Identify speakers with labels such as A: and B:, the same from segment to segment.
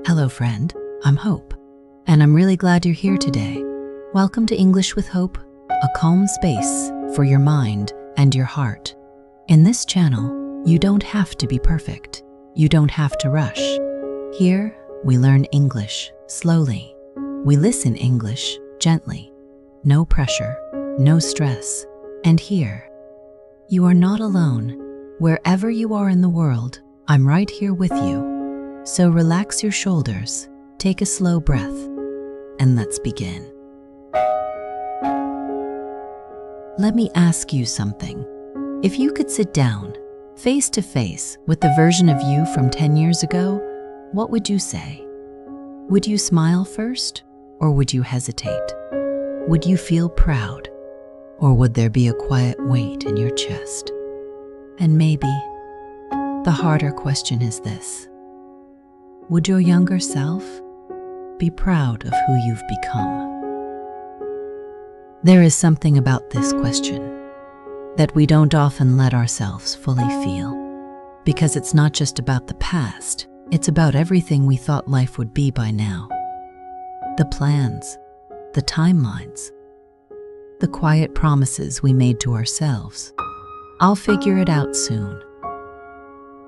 A: Hello, friend. I'm Hope, and I'm really glad you're here today. Welcome to English with Hope, a calm space for your mind and your heart. In this channel, you don't have to be perfect. You don't have to rush. Here, we learn English slowly. We listen English gently. No pressure, no stress. And here, you are not alone. Wherever you are in the world, I'm right here with you. So relax your shoulders, take a slow breath, and let's begin. Let me ask you something. If you could sit down, face to face with the version of you from 10 years ago, what would you say? Would you smile first, or would you hesitate? Would you feel proud, or would there be a quiet weight in your chest? And maybe the harder question is this: would your younger self be proud of who you've become? There is something about this question that we don't often let ourselves fully feel, because it's not just about the past, it's about everything we thought life would be by now. The plans, the timelines, the quiet promises we made to ourselves. I'll figure it out soon.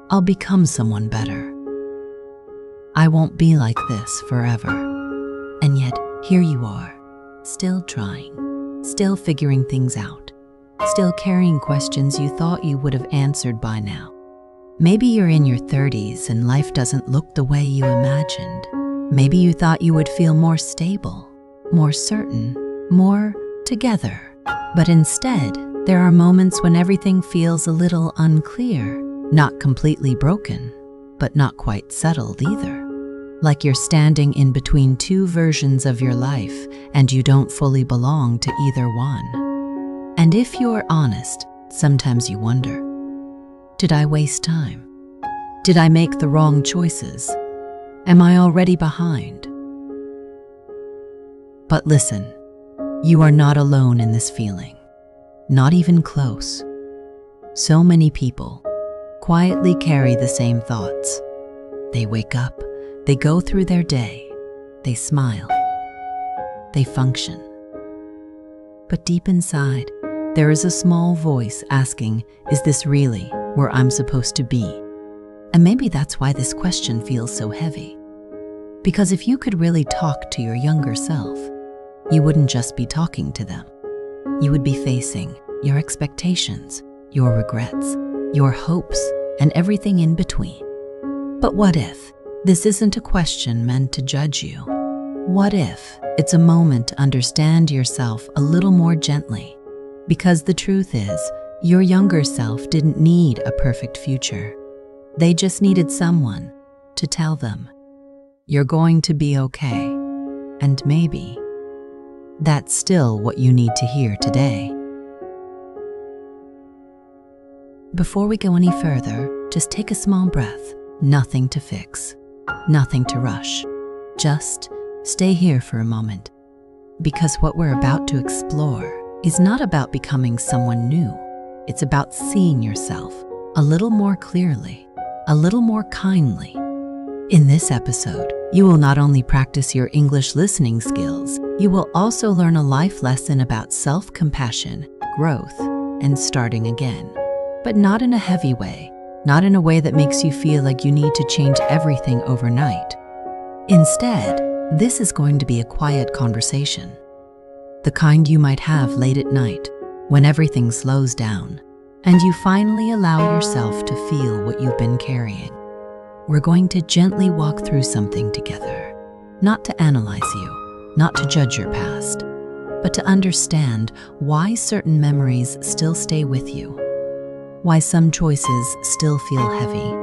A: I'll become someone better. I won't be like this forever. And yet, here you are, still trying, still figuring things out, still carrying questions you thought you would have answered by now. Maybe you're in your 30s and life doesn't look the way you imagined. Maybe you thought you would feel more stable, more certain, more together. But instead, there are moments when everything feels a little unclear, not completely broken, but not quite settled either. Like you're standing in between two versions of your life and you don't fully belong to either one. And if you're honest, sometimes you wonder, did I waste time? Did I make the wrong choices? Am I already behind? But listen, you are not alone in this feeling, not even close. So many people quietly carry the same thoughts. They wake up, they go through their day, they smile, they function. But deep inside, there is a small voice asking, is this really where I'm supposed to be? And maybe that's why this question feels so heavy. Because if you could really talk to your younger self, you wouldn't just be talking to them. You would be facing your expectations, your regrets, your hopes, and everything in between. But what if this isn't a question meant to judge you? What if it's a moment to understand yourself a little more gently? Because the truth is, your younger self didn't need a perfect future. They just needed someone to tell them, you're going to be okay. And maybe that's still what you need to hear today. Before we go any further, just take a small breath. Nothing to fix, nothing to rush. Just stay here for a moment. Because what we're about to explore is not about becoming someone new. It's about seeing yourself a little more clearly, a little more kindly. In this episode, you will not only practice your English listening skills, you will also learn a life lesson about self-compassion, growth, and starting again. But not in a heavy way, not in a way that makes you feel like you need to change everything overnight. Instead, this is going to be a quiet conversation. The kind you might have late at night, when everything slows down, and you finally allow yourself to feel what you've been carrying. We're going to gently walk through something together, not to analyze you, not to judge your past, but to understand why certain memories still stay with you, why some choices still feel heavy,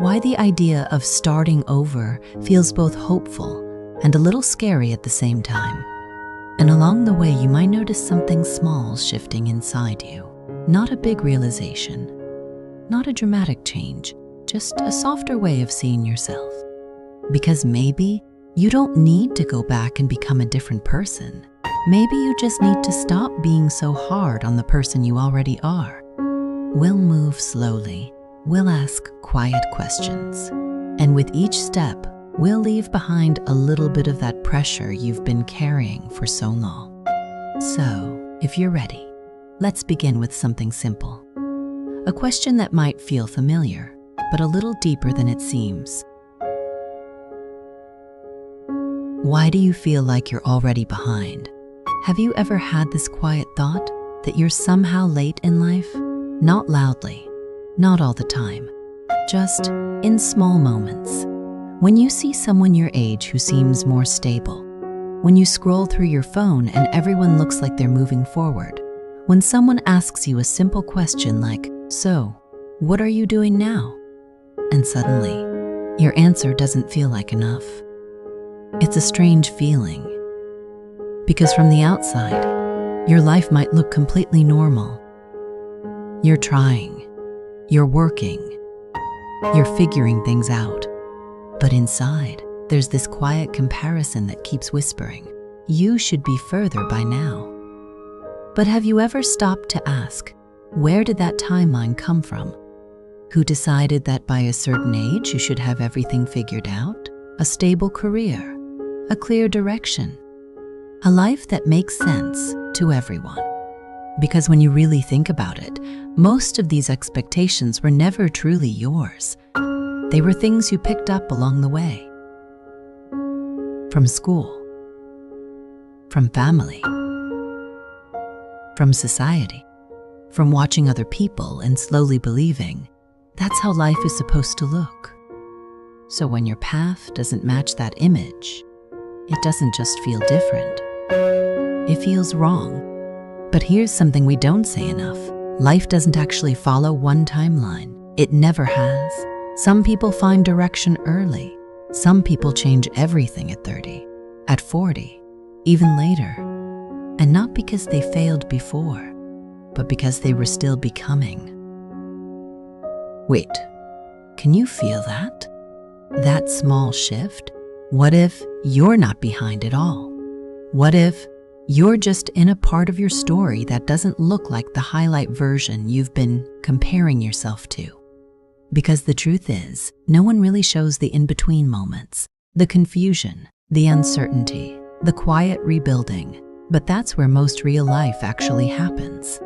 A: why the idea of starting over feels both hopeful and a little scary at the same time. And along the way, you might notice something small shifting inside you. Not a big realization, not a dramatic change, just a softer way of seeing yourself. Because maybe you don't need to go back and become a different person. Maybe you just need to stop being so hard on the person you already are. We'll move slowly. We'll ask quiet questions. And with each step, we'll leave behind a little bit of that pressure you've been carrying for so long. So, if you're ready, let's begin with something simple. A question that might feel familiar, but a little deeper than it seems. Why do you feel like you're already behind? Have you ever had this quiet thought that you're somehow late in life? Not loudly, not all the time, just in small moments. When you see someone your age who seems more stable, when you scroll through your phone and everyone looks like they're moving forward, when someone asks you a simple question like, "So, what are you doing now?" And suddenly, your answer doesn't feel like enough. It's a strange feeling, because from the outside, your life might look completely normal. You're trying, you're working, you're figuring things out. But inside, there's this quiet comparison that keeps whispering, "You should be further by now." But have you ever stopped to ask, where did that timeline come from? Who decided that by a certain age you should have everything figured out? A stable career, a clear direction, a life that makes sense to everyone. Because when you really think about it, most of these expectations were never truly yours. They were things you picked up along the way. From school, from family, from society, from watching other people and slowly believing that's how life is supposed to look. So when your path doesn't match that image, it doesn't just feel different. It feels wrong. But here's something we don't say enough. Life doesn't actually follow one timeline. It never has. Some people find direction early. Some people change everything at 30, at 40, even later. And not because they failed before, but because they were still becoming. Wait, can you feel that? That small shift? What if you're not behind at all? What if you're just in a part of your story that doesn't look like the highlight version you've been comparing yourself to? Because the truth is, no one really shows the in-between moments, the confusion, the uncertainty, the quiet rebuilding. But that's where most real life actually happens.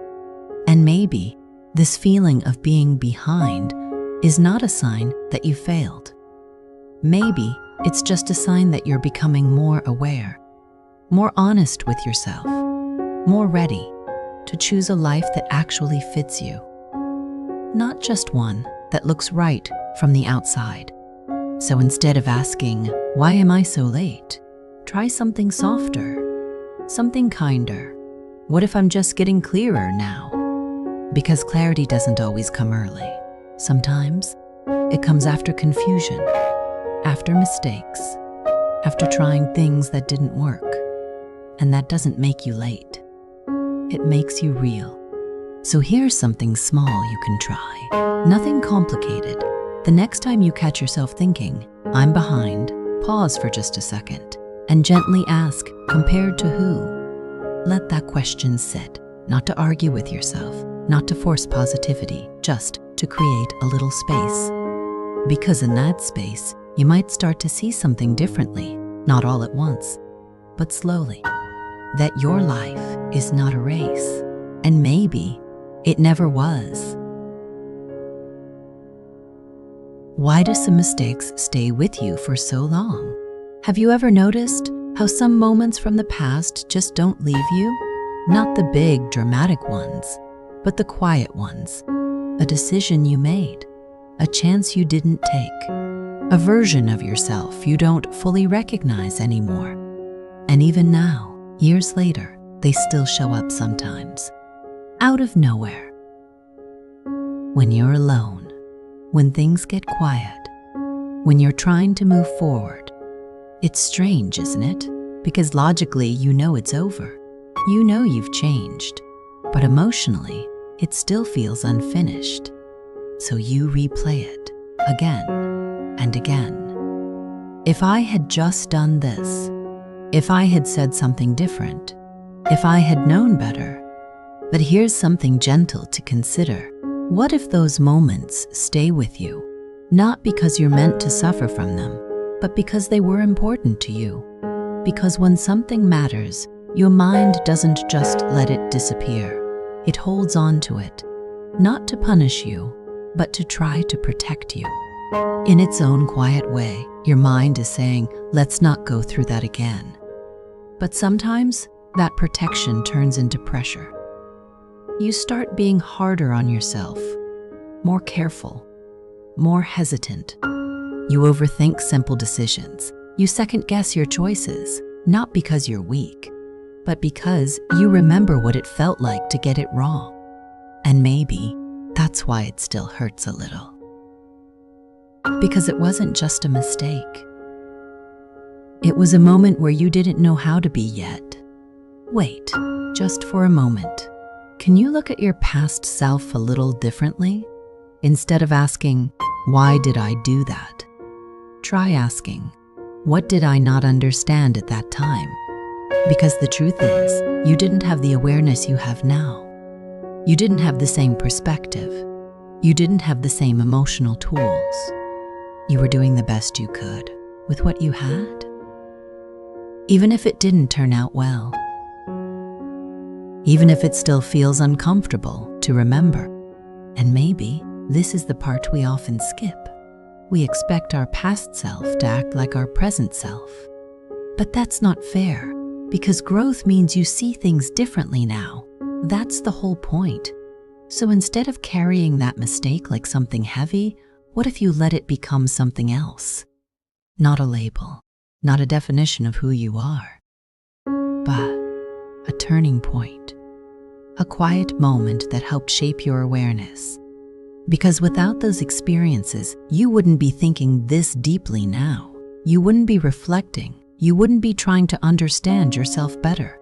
A: And maybe this feeling of being behind is not a sign that you failed. Maybe it's just a sign that you're becoming more aware, more honest with yourself, more ready to choose a life that actually fits you. Not just one that looks right from the outside. So instead of asking, "Why am I so late?" try something softer, something kinder. What if I'm just getting clearer now? Because clarity doesn't always come early. Sometimes it comes after confusion, after mistakes, after trying things that didn't work. And that doesn't make you late. It makes you real. So here's something small you can try. Nothing complicated. The next time you catch yourself thinking, "I'm behind," pause for just a second and gently ask, compared to who? Let that question sit, not to argue with yourself, not to force positivity, just to create a little space. Because in that space, you might start to see something differently, not all at once, but slowly. That your life is not a race, and maybe it never was. Why do some mistakes stay with you for so long? Have you ever noticed how some moments from the past just don't leave you? Not the big, dramatic ones, but the quiet ones. A decision you made, a chance you didn't take, a version of yourself you don't fully recognize anymore. And even now, years later, they still show up sometimes, out of nowhere. When you're alone, when things get quiet, when you're trying to move forward, it's strange, isn't it? Because logically, you know it's over. You know you've changed, but emotionally, it still feels unfinished. So you replay it again and again. If I had just done this, if I had said something different, if I had known better. But here's something gentle to consider. What if those moments stay with you, not because you're meant to suffer from them, but because they were important to you. Because when something matters, your mind doesn't just let it disappear. It holds on to it, not to punish you, but to try to protect you. In its own quiet way, your mind is saying, let's not go through that again. But sometimes that protection turns into pressure. You start being harder on yourself, more careful, more hesitant. You overthink simple decisions. You second-guess your choices, not because you're weak, but because you remember what it felt like to get it wrong. And maybe that's why it still hurts a little. Because it wasn't just a mistake. It was a moment where you didn't know how to be yet. Wait, just for a moment. Can you look at your past self a little differently? Instead of asking, why did I do that? Try asking, what did I not understand at that time? Because the truth is, you didn't have the awareness you have now. You didn't have the same perspective. You didn't have the same emotional tools. You were doing the best you could with what you had. Even if it didn't turn out well. Even if it still feels uncomfortable to remember. And maybe this is the part we often skip. We expect our past self to act like our present self. But that's not fair, because growth means you see things differently now. That's the whole point. So instead of carrying that mistake like something heavy, what if you let it become something else? Not a label, not a definition of who you are, but a turning point, a quiet moment that helped shape your awareness. Because without those experiences, you wouldn't be thinking this deeply now. You wouldn't be reflecting. You wouldn't be trying to understand yourself better.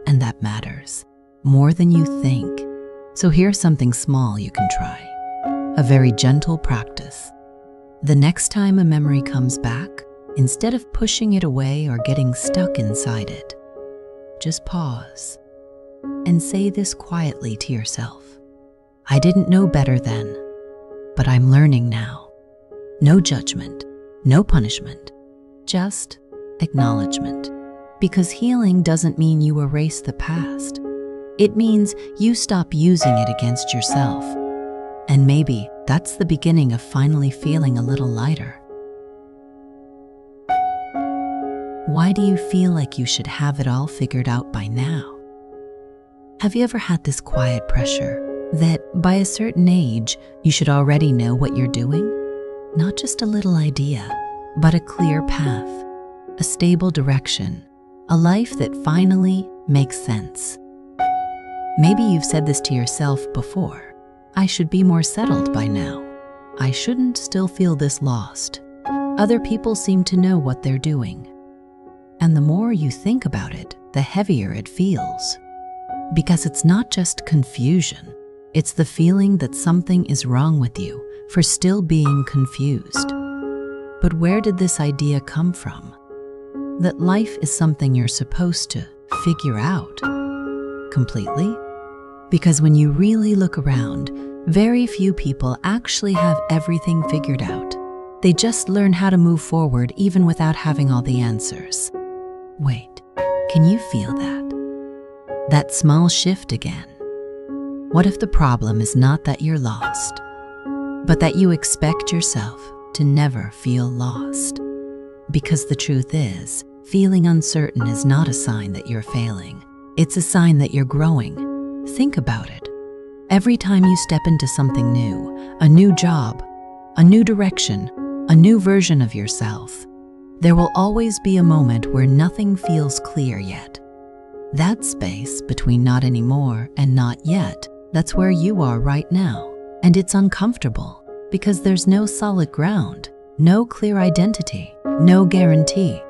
A: And that matters more than you think. So here's something small you can try. A very gentle practice. The next time a memory comes back, instead of pushing it away or getting stuck inside it, just pause and say this quietly to yourself. I didn't know better then, but I'm learning now. No judgment, no punishment, just acknowledgement. Because healing doesn't mean you erase the past. It means you stop using it against yourself. And maybe that's the beginning of finally feeling a little lighter. Why do you feel like you should have it all figured out by now? Have you ever had this quiet pressure that by a certain age, you should already know what you're doing? Not just a little idea, but a clear path, a stable direction, a life that finally makes sense. Maybe you've said this to yourself before. I should be more settled by now. I shouldn't still feel this lost. Other people seem to know what they're doing. And the more you think about it, the heavier it feels. Because it's not just confusion. It's the feeling that something is wrong with you for still being confused. But where did this idea come from? That life is something you're supposed to figure out completely? Because when you really look around, very few people actually have everything figured out. They just learn how to move forward even without having all the answers. Wait, can you feel that? That small shift again. What if the problem is not that you're lost, but that you expect yourself to never feel lost? Because the truth is, feeling uncertain is not a sign that you're failing. It's a sign that you're growing. Think about it. Every time you step into something new, a new job, a new direction, a new version of yourself, there will always be a moment where nothing feels clear yet. That space between not anymore and not yet, that's where you are right now. And it's uncomfortable because there's no solid ground, no clear identity, no guarantee.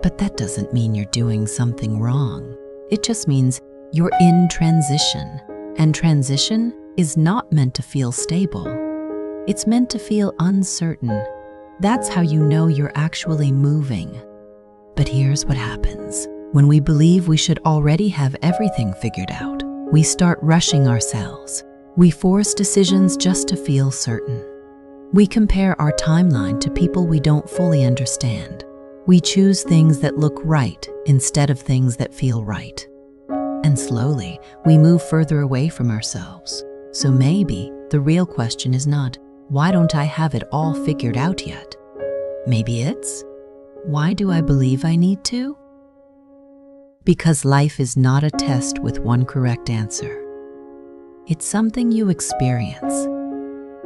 A: But that doesn't mean you're doing something wrong. It just means you're in transition. And transition is not meant to feel stable. It's meant to feel uncertain. That's how you know you're actually moving. But here's what happens. When we believe we should already have everything figured out, we start rushing ourselves. We force decisions just to feel certain. We compare our timeline to people we don't fully understand. We choose things that look right instead of things that feel right. And slowly, we move further away from ourselves. So maybe the real question is not, why don't I have it all figured out yet? Maybe it's, why do I believe I need to? Because life is not a test with one correct answer. It's something you experience,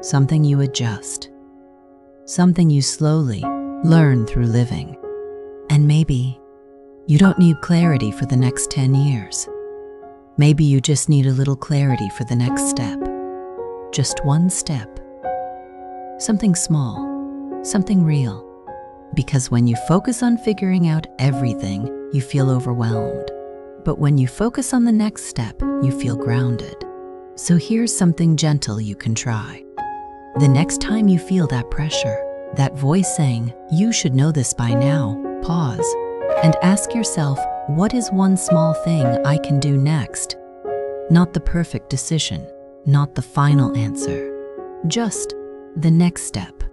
A: something you adjust, something you slowly learn through living. And maybe you don't need clarity for the next 10 years. Maybe you just need a little clarity for the next step. Just one step. Something small, something real. Because when you focus on figuring out everything, you feel overwhelmed. But when you focus on the next step, you feel grounded. So here's something gentle you can try. The next time you feel that pressure, that voice saying, you should know this by now, pause and ask yourself, what is one small thing I can do next? Not the perfect decision, not the final answer, just the next step.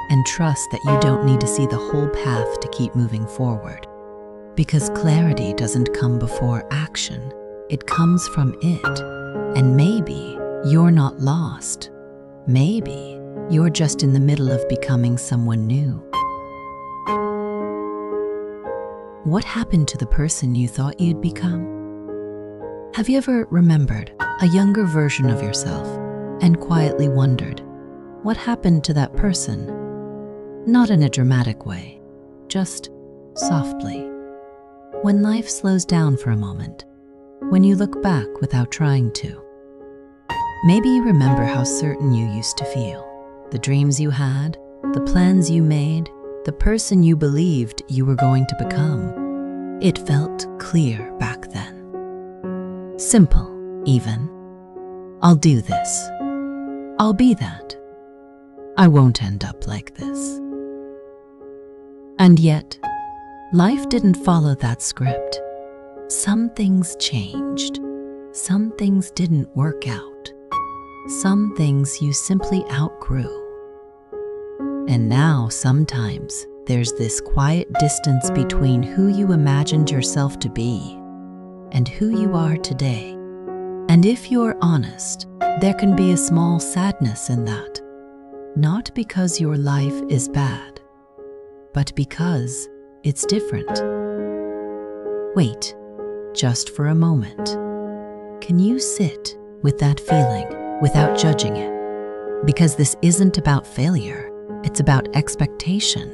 A: And trust that you don't need to see the whole path to keep moving forward. Because clarity doesn't come before action, it comes from it. And maybe you're not lost. Maybe you're just in the middle of becoming someone new. What happened to the person you thought you'd become? Have you ever remembered a younger version of yourself and quietly wondered, what happened to that person? Not in a dramatic way, just softly. When life slows down for a moment, when you look back without trying to. Maybe you remember how certain you used to feel, the dreams you had, the plans you made, the person you believed you were going to become. It felt clear back then. Simple, even. I'll do this. I'll be that. I won't end up like this. And yet, life didn't follow that script. Some things changed. Some things didn't work out. Some things you simply outgrew. And now sometimes there's this quiet distance between who you imagined yourself to be and who you are today. And if you're honest, there can be a small sadness in that. Not because your life is bad, but because it's different. Wait, just for a moment. Can you sit with that feeling without judging it? Because this isn't about failure, it's about expectation.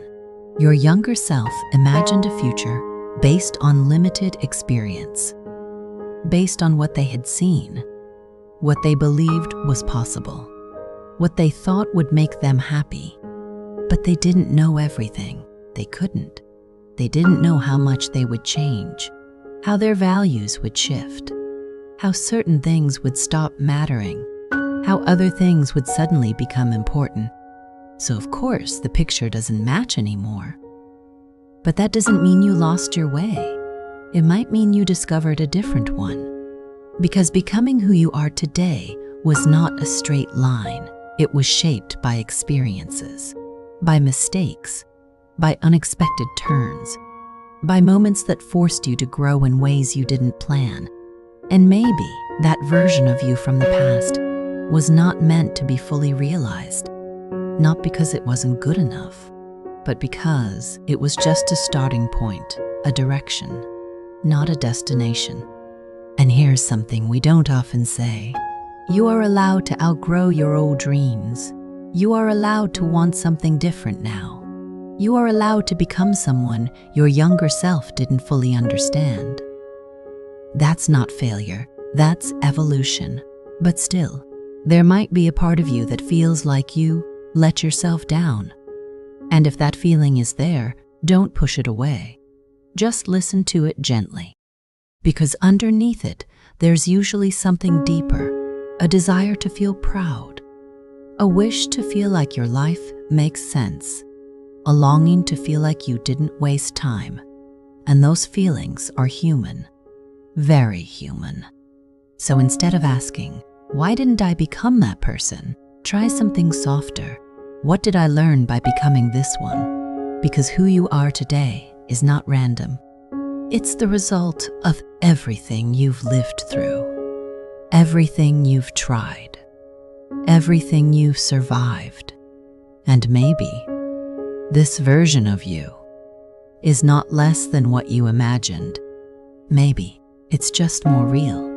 A: Your younger self imagined a future based on limited experience, based on what they had seen, what they believed was possible, what they thought would make them happy. But they didn't know everything. They couldn't. They didn't know how much they would change, how their values would shift, how certain things would stop mattering, how other things would suddenly become important. So of course, the picture doesn't match anymore. But that doesn't mean you lost your way. It might mean you discovered a different one. Because becoming who you are today was not a straight line. It was shaped by experiences, by mistakes, by unexpected turns, by moments that forced you to grow in ways you didn't plan. And maybe that version of you from the past was not meant to be fully realized, not because it wasn't good enough, but because it was just a starting point, a direction, not a destination. And here's something we don't often say. You are allowed to outgrow your old dreams. You are allowed to want something different now. You are allowed to become someone your younger self didn't fully understand. That's not failure, that's evolution. But still, there might be a part of you that feels like you let yourself down. And if that feeling is there, don't push it away. Just listen to it gently. Because underneath it, there's usually something deeper, a desire to feel proud, a wish to feel like your life makes sense, a longing to feel like you didn't waste time. And those feelings are human, very human. So instead of asking, why didn't I become that person? Try something softer. What did I learn by becoming this one? Because who you are today is not random. It's the result of everything you've lived through, everything you've tried, everything you've survived. And maybe this version of you is not less than what you imagined. Maybe it's just more real,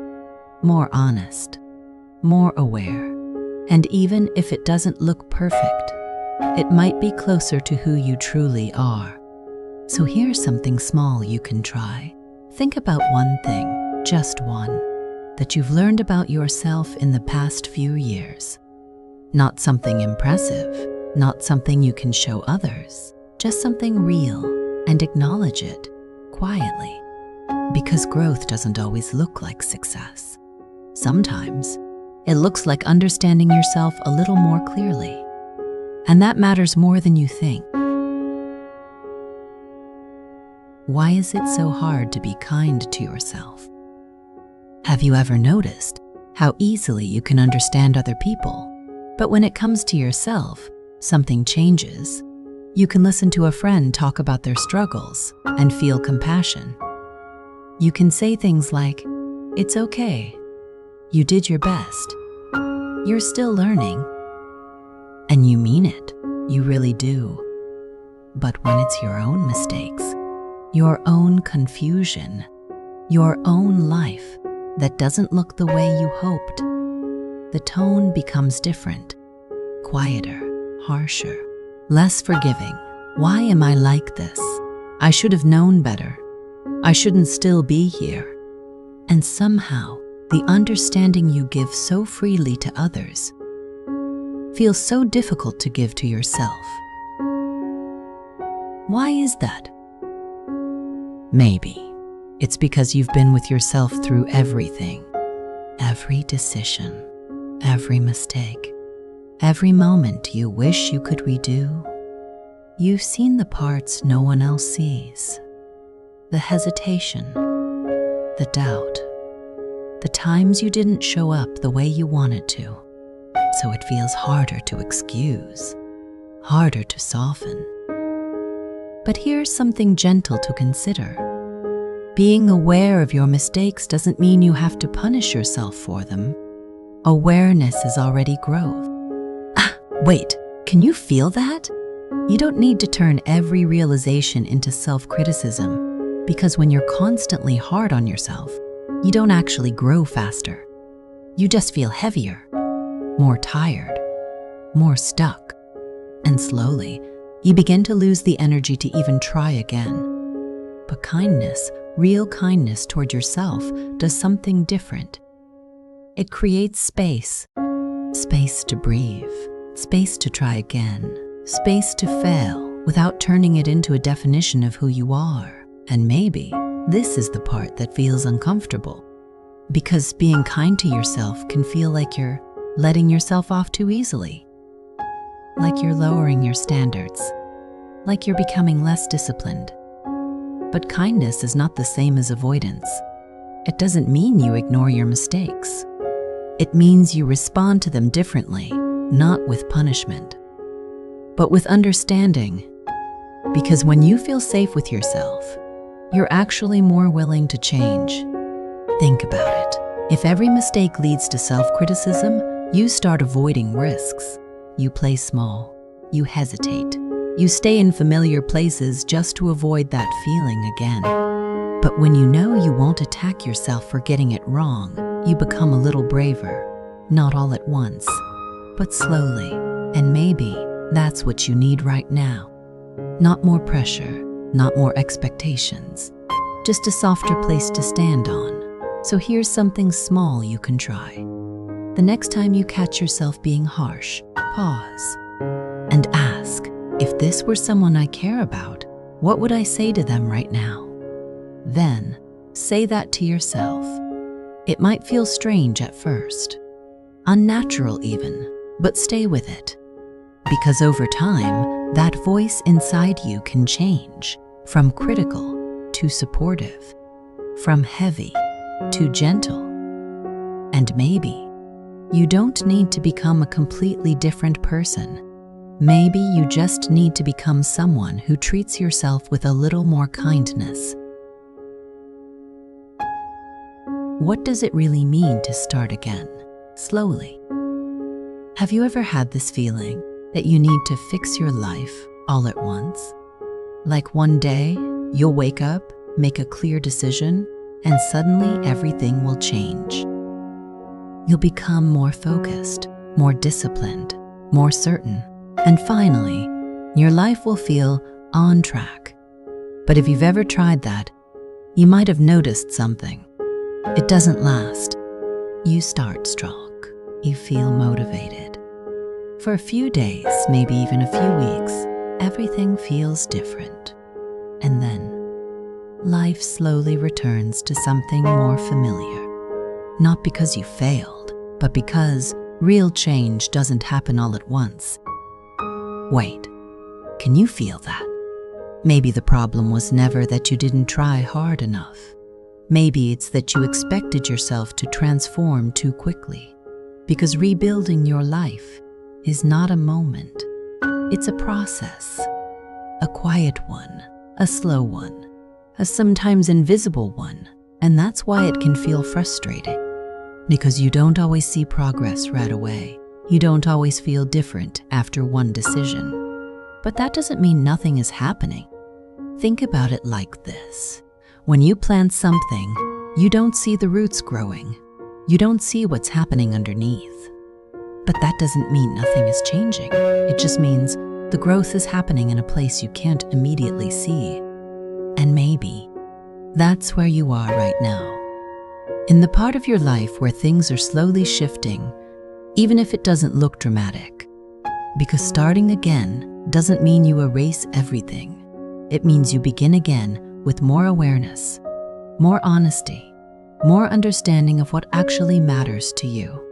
A: more honest, more aware. And even if it doesn't look perfect, it might be closer to who you truly are. So here's something small you can try. Think about one thing, just one, that you've learned about yourself in the past few years. Not something impressive, not something you can show others, just something real, and acknowledge it quietly. Because growth doesn't always look like success. Sometimes it looks like understanding yourself a little more clearly. And that matters more than you think. Why is it so hard to be kind to yourself? Have you ever noticed how easily you can understand other people, but when it comes to yourself, something changes? You can listen to a friend talk about their struggles and feel compassion. You can say things like, "It's okay. You did your best. You're still learning." And you mean it, you really do. But when it's your own mistakes, your own confusion, your own life that doesn't look the way you hoped, the tone becomes different, quieter, harsher, less forgiving. Why am I like this? I should have known better. I shouldn't still be here. And somehow, the understanding you give so freely to others feels so difficult to give to yourself. Why is that? Maybe it's because you've been with yourself through everything, every decision, every mistake, every moment you wish you could redo. You've seen the parts no one else sees, the hesitation, the doubt, the times you didn't show up the way you wanted to, so it feels harder to excuse, harder to soften. But here's something gentle to consider. Being aware of your mistakes doesn't mean you have to punish yourself for them. Awareness is already growth. Wait, can you feel that? You don't need to turn every realization into self-criticism, because when you're constantly hard on yourself, you don't actually grow faster. You just feel heavier, more tired, more stuck. And slowly, you begin to lose the energy to even try again. But kindness, real kindness toward yourself, does something different. It creates space. Space to breathe, space to try again, space to fail without turning it into a definition of who you are. And maybe this is the part that feels uncomfortable, because being kind to yourself can feel like you're letting yourself off too easily, like you're lowering your standards, like you're becoming less disciplined. But kindness is not the same as avoidance. It doesn't mean you ignore your mistakes. It means you respond to them differently, not with punishment, but with understanding. Because when you feel safe with yourself, you're actually more willing to change. Think about it. If every mistake leads to self-criticism, you start avoiding risks. You play small. You hesitate. You stay in familiar places just to avoid that feeling again. But when you know you won't attack yourself for getting it wrong, you become a little braver. Not all at once, but slowly. And maybe that's what you need right now. Not more pressure, not more expectations, just a softer place to stand on. So here's something small you can try. The next time you catch yourself being harsh, pause and ask, if this were someone I care about, what would I say to them right now? Then say that to yourself. It might feel strange at first, unnatural even, but stay with it. Because over time, that voice inside you can change from critical to supportive, from heavy to gentle. And maybe you don't need to become a completely different person. Maybe you just need to become someone who treats yourself with a little more kindness. What does it really mean to start again, slowly? Have you ever had this feeling that you need to fix your life all at once? Like one day, you'll wake up, make a clear decision, and suddenly everything will change. You'll become more focused, more disciplined, more certain, and finally, your life will feel on track. But if you've ever tried that, you might have noticed something. It doesn't last. You start strong. You feel motivated. For a few days, maybe even a few weeks, everything feels different. And then, life slowly returns to something more familiar. Not because you failed, but because real change doesn't happen all at once. Wait, can you feel that? Maybe the problem was never that you didn't try hard enough. Maybe it's that you expected yourself to transform too quickly. Because rebuilding your life is not a moment. It's a process. A quiet one, a slow one, a sometimes invisible one. And that's why it can feel frustrating. Because you don't always see progress right away. You don't always feel different after one decision. But that doesn't mean nothing is happening. Think about it like this. When you plant something, you don't see the roots growing. You don't see what's happening underneath. But that doesn't mean nothing is changing. It just means the growth is happening in a place you can't immediately see. And maybe that's where you are right now. In the part of your life where things are slowly shifting, even if it doesn't look dramatic. Because starting again doesn't mean you erase everything. It means you begin again with more awareness, more honesty, more understanding of what actually matters to you.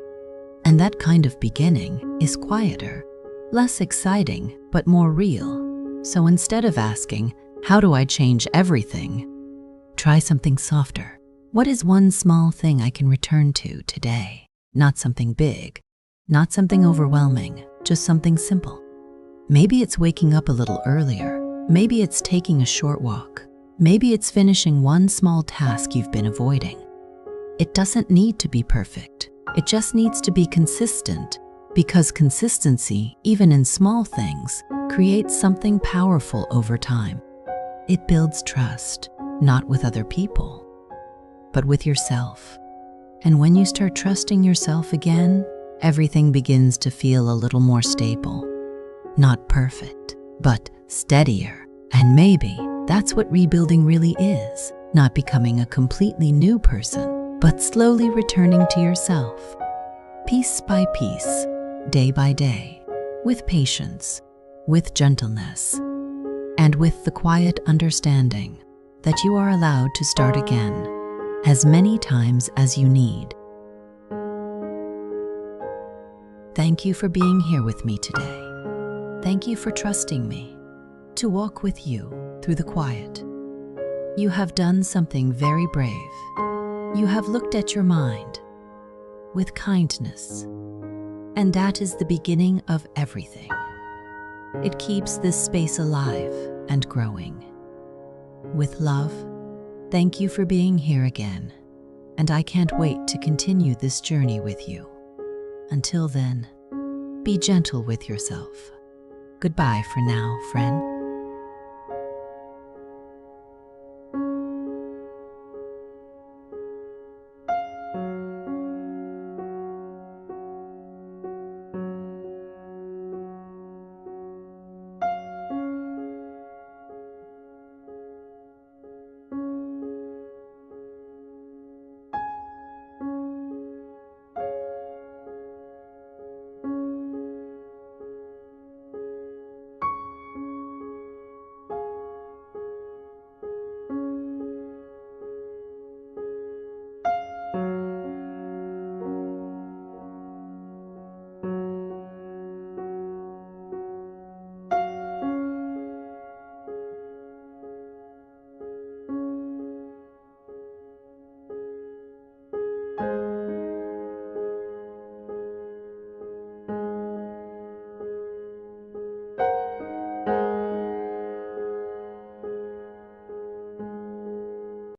A: And that kind of beginning is quieter, less exciting, but more real. So instead of asking, how do I change everything? Try something softer. What is one small thing I can return to today? Not something big, not something overwhelming, just something simple. Maybe it's waking up a little earlier. Maybe it's taking a short walk. Maybe it's finishing one small task you've been avoiding. It doesn't need to be perfect. It just needs to be consistent, because consistency, even in small things, creates something powerful over time. It builds trust, not with other people, but with yourself. And when you start trusting yourself again, everything begins to feel a little more stable. Not perfect, but steadier. And maybe that's what rebuilding really is, not becoming a completely new person, but slowly returning to yourself, piece by piece, day by day, with patience, with gentleness, and with the quiet understanding that you are allowed to start again as many times as you need. Thank you for being here with me today. Thank you for trusting me to walk with you through the quiet. You have done something very brave. You have looked at your mind with kindness, and that is the beginning of everything. It keeps this space alive and growing. With love, thank you for being here again, and I can't wait to continue this journey with you. Until then, be gentle with yourself. Goodbye for now, friend.